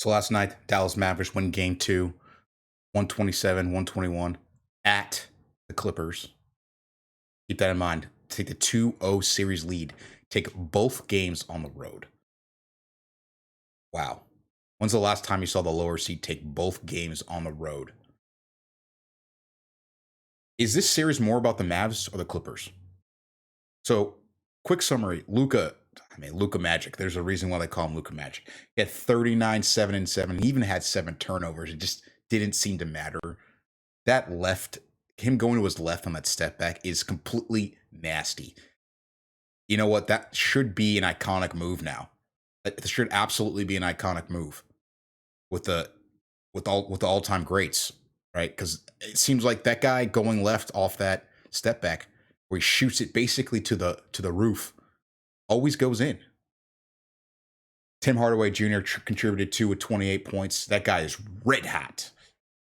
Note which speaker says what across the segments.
Speaker 1: So last night, Dallas Mavericks win game two, 127, 121 at the Clippers. Keep that in mind. Take the 2-0 series lead. Take both games on the road. Wow. When's the last time you saw the lower seed take both games on the road? Is this series more about the Mavs or the Clippers? So, quick summary. Luka Magic. There's a reason why they call him Luka Magic. He had 39, 7, and 7. He even had 7 turnovers. It just didn't seem to matter. That left, him going to his left on that step back is completely nasty. You know what? That should be an iconic move now. It should absolutely be an iconic move with the all-time greats, right? Because it seems like that guy going left off that step back where he shoots it basically to the roof always goes in. Tim Hardaway Jr. contributed 2 with 28 points. That guy is red hot.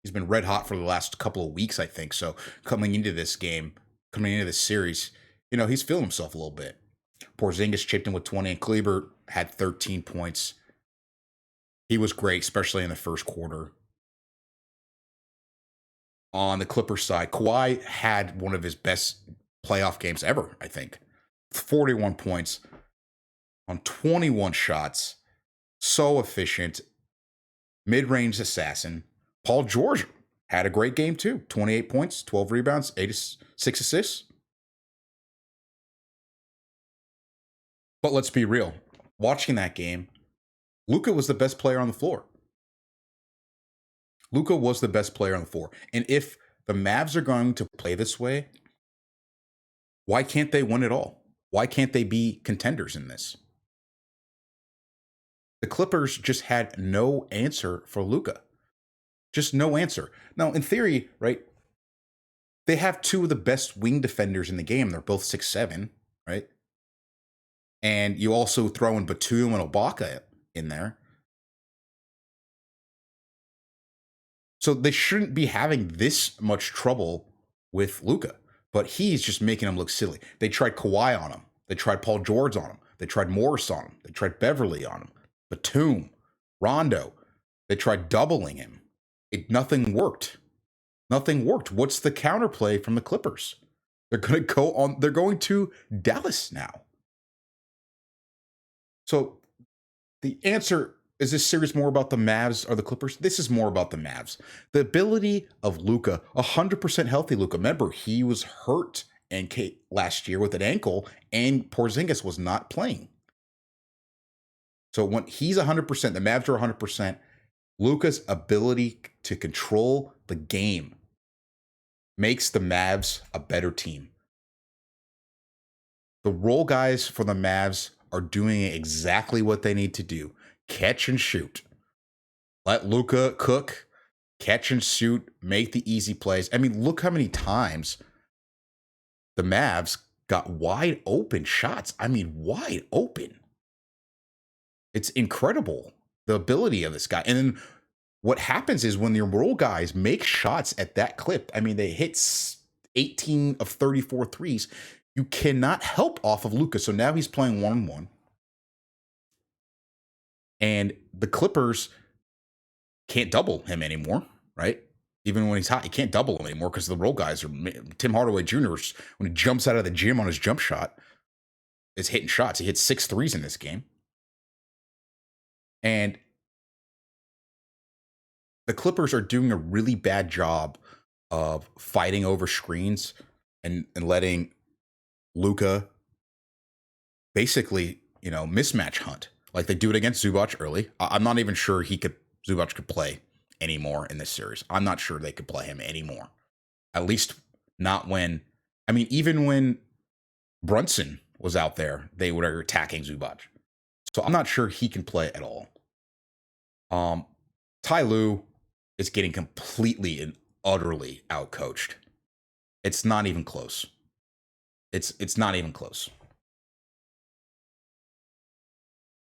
Speaker 1: He's been red hot for the last couple of weeks, I think. So coming into this series, he's feeling himself a little bit. Porzingis chipped in with 20, and Kleber had 13 points. He was great, especially in the first quarter. On the Clippers side, Kawhi had one of his best playoff games ever, I think. 41 points on 21 shots. So efficient. Mid-range assassin. Paul George had a great game too. 28 points, 12 rebounds, 6 assists. But let's be real. Watching that game, Luka was the best player on the floor. Luka was the best player on the floor. And if the Mavs are going to play this way, why can't they win it all? Why can't they be contenders in this? The Clippers just had no answer for Luka. Just no answer. Now, in theory, right, they have 2 of the best wing defenders in the game. They're both 6'7", right? And you also throw in Batum and Ibaka in there. So they shouldn't be having this much trouble with Luka. But he's just making him look silly. They tried Kawhi on him. They tried Paul George on him. They tried Morris on him. They tried Beverly on him. Batum, Rondo. They tried doubling him. Nothing worked. Nothing worked. What's the counterplay from the Clippers? They're going to Dallas now. So the answer, is this series more about the Mavs or the Clippers? This is more about the Mavs. The ability of Luka, 100% healthy Luka. Remember, he was hurt last year with an ankle, and Porzingis was not playing. So when he's 100%, the Mavs are 100%. Luka's ability to control the game makes the Mavs a better team. The role guys for the Mavs are doing exactly what they need to do. Catch and shoot. Let Luka cook, catch and shoot, make the easy plays. I mean, look how many times the Mavs got wide open shots. I mean, wide open. It's incredible, the ability of this guy. And then what happens is when your role guys make shots at that clip, I mean, they hit 18 of 34 threes. You cannot help off of Luka. So now he's playing 1-on-1. And the Clippers can't double him anymore, right? Even when he's hot, you can't double him anymore because the role guys are Tim Hardaway Jr. When he jumps out of the gym on his jump shot, is hitting shots. He hit 6 threes in this game. And the Clippers are doing a really bad job of fighting over screens and letting Luka basically, mismatch hunt. Like they do it against Zubac early. I'm not even sure Zubac could play anymore in this series. I'm not sure they could play him anymore. At least not even when Brunson was out there, they were attacking Zubac. So I'm not sure he can play at all. Ty Lue is getting completely and utterly outcoached. It's not even close. It's not even close.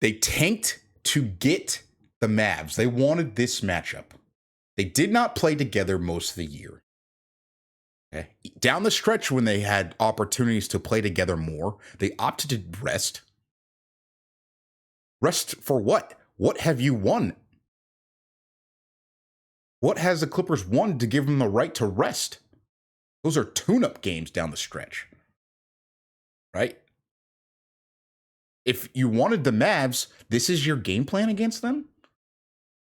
Speaker 1: They tanked to get the Mavs. They wanted this matchup. They did not play together most of the year. Okay. Down the stretch when they had opportunities to play together more, they opted to rest. Rest for what? What have you won What has the Clippers won to give them the right to rest? Those are tune-up games down the stretch, right? If you wanted the Mavs, this is your game plan against them?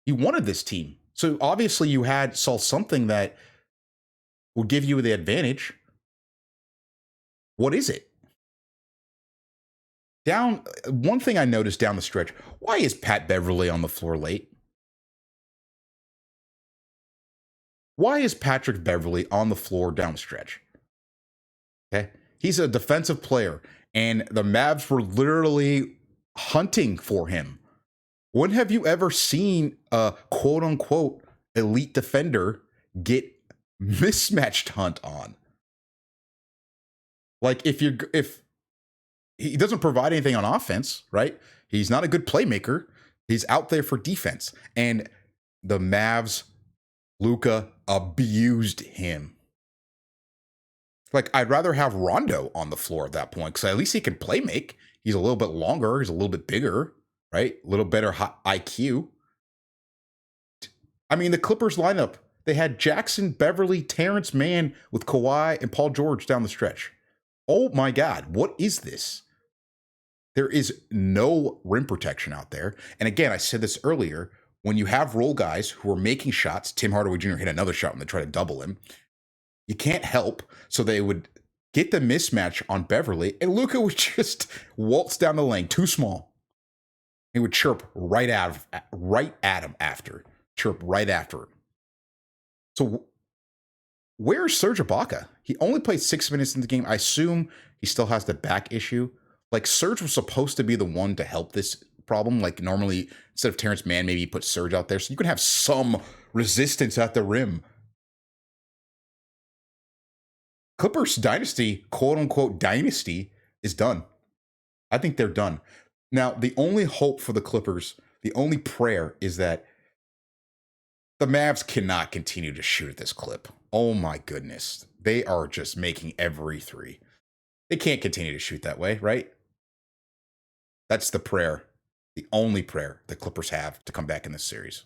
Speaker 1: You wanted this team. So obviously you saw something that would give you the advantage. What is it? One thing I noticed down the stretch, why is Pat Beverly on the floor late? Why is Patrick Beverly on the floor down the stretch? Okay. He's a defensive player, and the Mavs were literally hunting for him. When have you ever seen a quote unquote elite defender get mismatched hunt on? Like if he doesn't provide anything on offense, right? He's not a good playmaker. He's out there for defense. And the Mavs, Luka abused him. Like, I'd rather have Rondo on the floor at that point because at least he can play make. He's a little bit longer. He's a little bit bigger, right? A little better IQ. I mean, the Clippers lineup, they had Jackson, Beverly, Terrence Mann with Kawhi and Paul George down the stretch. Oh my God, what is this? There is no rim protection out there. And again, I said this earlier, when you have role guys who are making shots, Tim Hardaway Jr. hit another shot when they try to double him. You can't help. So they would get the mismatch on Beverly, and Luka would just waltz down the lane, too small. He would chirp right at him after. Chirp right after him. So where's Serge Ibaka? He only played 6 minutes in the game. I assume he still has the back issue. Like, Serge was supposed to be the one to help this problem. Like, normally, instead of Terrence Mann, maybe you put Serge out there so you can have some resistance at the rim. Clippers dynasty, quote unquote dynasty, is done. I think they're done. Now, the only hope for the Clippers, the only prayer is that the Mavs cannot continue to shoot at this clip. Oh my goodness. They are just making every three. They can't continue to shoot that way, right? That's the prayer, the only prayer the Clippers have to come back in this series.